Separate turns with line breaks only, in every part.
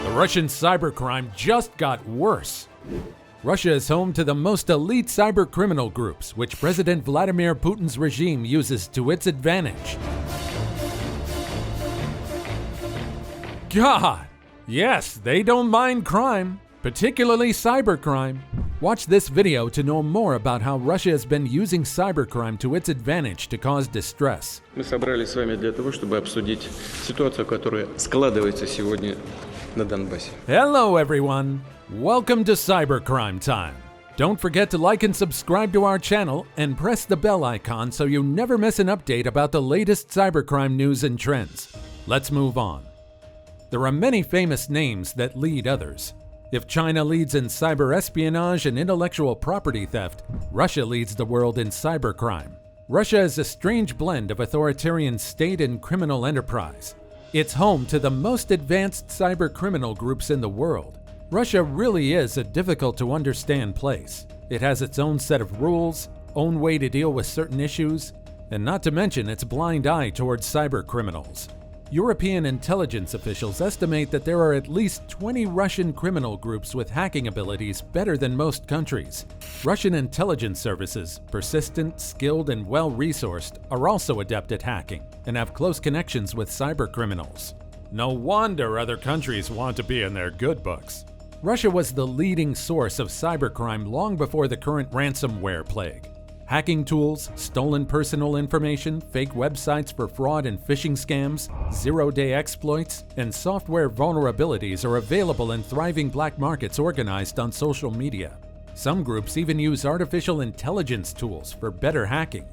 The Russian cybercrime just got worse. Russia is home to the most elite cybercriminal groups, which President Vladimir Putin's regime uses to its advantage. God! Yes, they don't mind crime, particularly cybercrime. Watch this video to know more about how Russia has been using cybercrime to its advantage to cause distress.
Мы собрались с вами для того, чтобы обсудить ситуацию, которая складывается сегодня на Донбассе.
Hello everyone! Welcome to Cybercrime Time. Don't forget to like and subscribe to our channel and press the bell icon so you never miss an update about the latest cybercrime news and trends. Let's move on. There are many famous names that lead others. If China leads in cyber espionage and intellectual property theft, Russia leads the world in cybercrime. Russia is a strange blend of authoritarian state and criminal enterprise. It's home to the most advanced cybercriminal groups in the world. Russia really is a difficult-to-understand place. It has its own set of rules, own way to deal with certain issues, and not to mention its blind eye towards cybercriminals. European intelligence officials estimate that there are at least 20 Russian criminal groups with hacking abilities better than most countries. Russian intelligence services, persistent, skilled, and well-resourced, are also adept at hacking and have close connections with cybercriminals. No wonder other countries want to be in their good books. Russia was the leading source of cybercrime long before the current ransomware plague. Hacking tools, stolen personal information, fake websites for fraud and phishing scams, zero-day exploits, and software vulnerabilities are available in thriving black markets organized on social media. Some groups even use artificial intelligence tools for better hacking.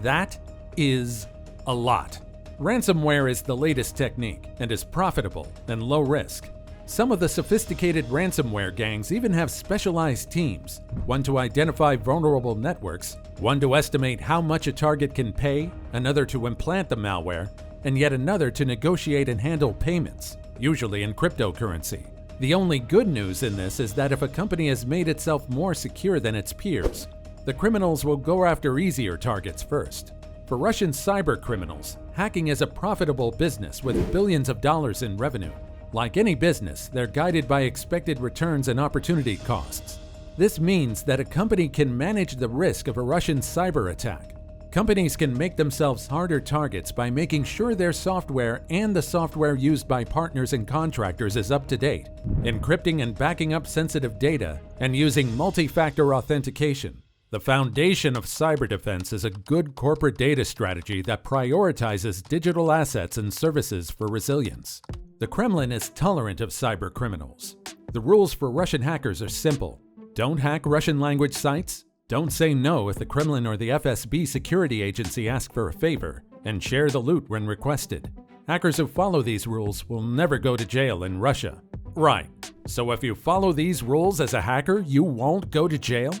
That is a lot. Ransomware is the latest technique and is profitable and low risk. Some of the sophisticated ransomware gangs even have specialized teams, one to identify vulnerable networks, one to estimate how much a target can pay, another to implant the malware, and yet another to negotiate and handle payments, usually in cryptocurrency. The only good news in this is that if a company has made itself more secure than its peers, the criminals will go after easier targets first. For Russian cybercriminals, hacking is a profitable business with billions of dollars in revenue. Like any business, they're guided by expected returns and opportunity costs. This means that a company can manage the risk of a Russian cyber attack. Companies can make themselves harder targets by making sure their software and the software used by partners and contractors is up to date, encrypting and backing up sensitive data, and using multi-factor authentication. The foundation of cyber defense is a good corporate data strategy that prioritizes digital assets and services for resilience. The Kremlin is tolerant of cyber criminals. The rules for Russian hackers are simple. Don't hack Russian language sites, don't say no if the Kremlin or the FSB security agency ask for a favor, and share the loot when requested. Hackers who follow these rules will never go to jail in Russia. Right, so if you follow these rules as a hacker, you won't go to jail?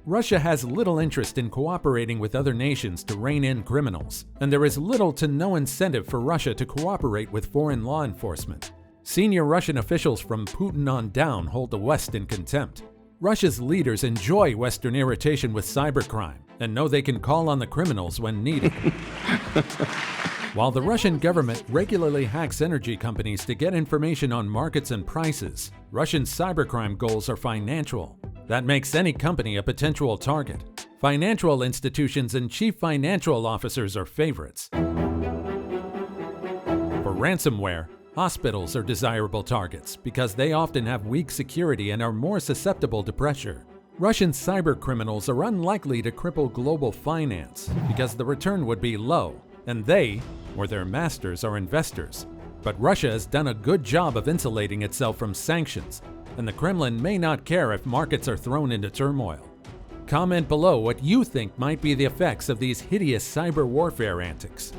Russia has little interest in cooperating with other nations to rein in criminals, and there is little to no incentive for Russia to cooperate with foreign law enforcement. Senior Russian officials from Putin on down hold the West in contempt. Russia's leaders enjoy Western irritation with cybercrime and know they can call on the criminals when needed. While the Russian government regularly hacks energy companies to get information on markets and prices, Russian cybercrime goals are financial. That makes any company a potential target. Financial institutions and chief financial officers are favorites. For ransomware, hospitals are desirable targets because they often have weak security and are more susceptible to pressure. Russian cybercriminals are unlikely to cripple global finance because the return would be low, and they, or their masters, are investors. But Russia has done a good job of insulating itself from sanctions, and the Kremlin may not care if markets are thrown into turmoil. Comment below what you think might be the effects of these hideous cyber warfare antics.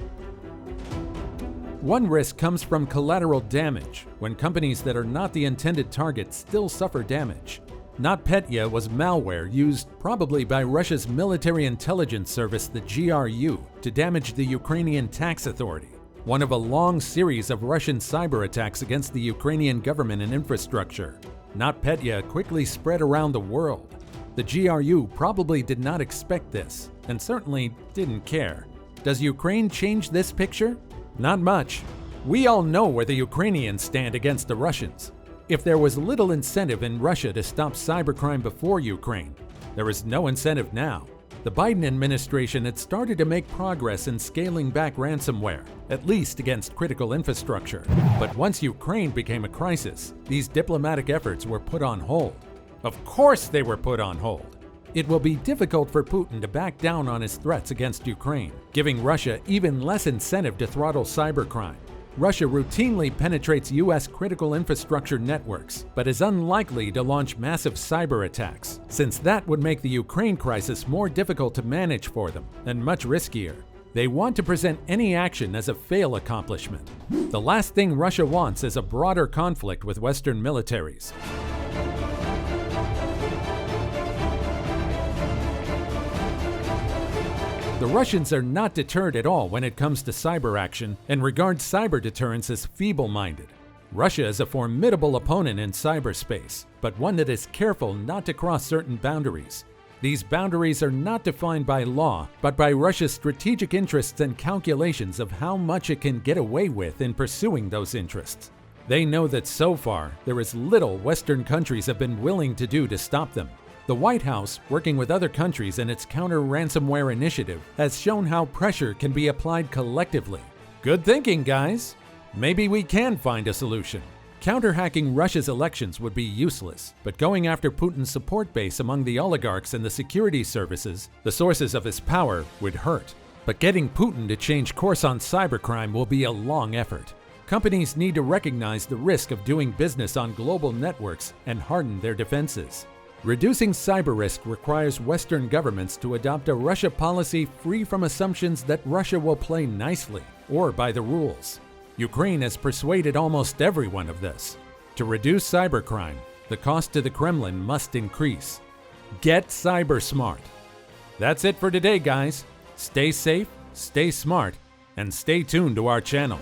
One risk comes from collateral damage, when companies that are not the intended target still suffer damage. NotPetya was malware used probably by Russia's military intelligence service, the GRU, to damage the Ukrainian tax authority, one of a long series of Russian cyber attacks against the Ukrainian government and infrastructure. NotPetya quickly spread around the world. The GRU probably did not expect this, and certainly didn't care. Does Ukraine change this picture? Not much. We all know where the Ukrainians stand against the Russians. If there was little incentive in Russia to stop cybercrime before Ukraine, there is no incentive now. The Biden administration had started to make progress in scaling back ransomware, at least against critical infrastructure. But once Ukraine became a crisis, these diplomatic efforts were put on hold. Of course they were put on hold. It will be difficult for Putin to back down on his threats against Ukraine, giving Russia even less incentive to throttle cybercrime. Russia routinely penetrates U.S. critical infrastructure networks, but is unlikely to launch massive cyber attacks, since that would make the Ukraine crisis more difficult to manage for them and much riskier. They want to present any action as a fail accomplishment. The last thing Russia wants is a broader conflict with Western militaries. The Russians are not deterred at all when it comes to cyber action and regard cyber deterrence as feeble-minded. Russia is a formidable opponent in cyberspace, but one that is careful not to cross certain boundaries. These boundaries are not defined by law, but by Russia's strategic interests and calculations of how much it can get away with in pursuing those interests. They know that so far, there is little Western countries have been willing to do to stop them. The White House, working with other countries in its counter-ransomware initiative, has shown how pressure can be applied collectively. Good thinking, guys! Maybe we can find a solution. Counter-hacking Russia's elections would be useless, but going after Putin's support base among the oligarchs and the security services, the sources of his power, would hurt. But getting Putin to change course on cybercrime will be a long effort. Companies need to recognize the risk of doing business on global networks and harden their defenses. Reducing cyber risk requires Western governments to adopt a Russia policy free from assumptions that Russia will play nicely or by the rules. Ukraine has persuaded almost everyone of this. To reduce cybercrime, the cost to the Kremlin must increase. Get cyber smart. That's it for today, guys. Stay safe, stay smart, and stay tuned to our channel.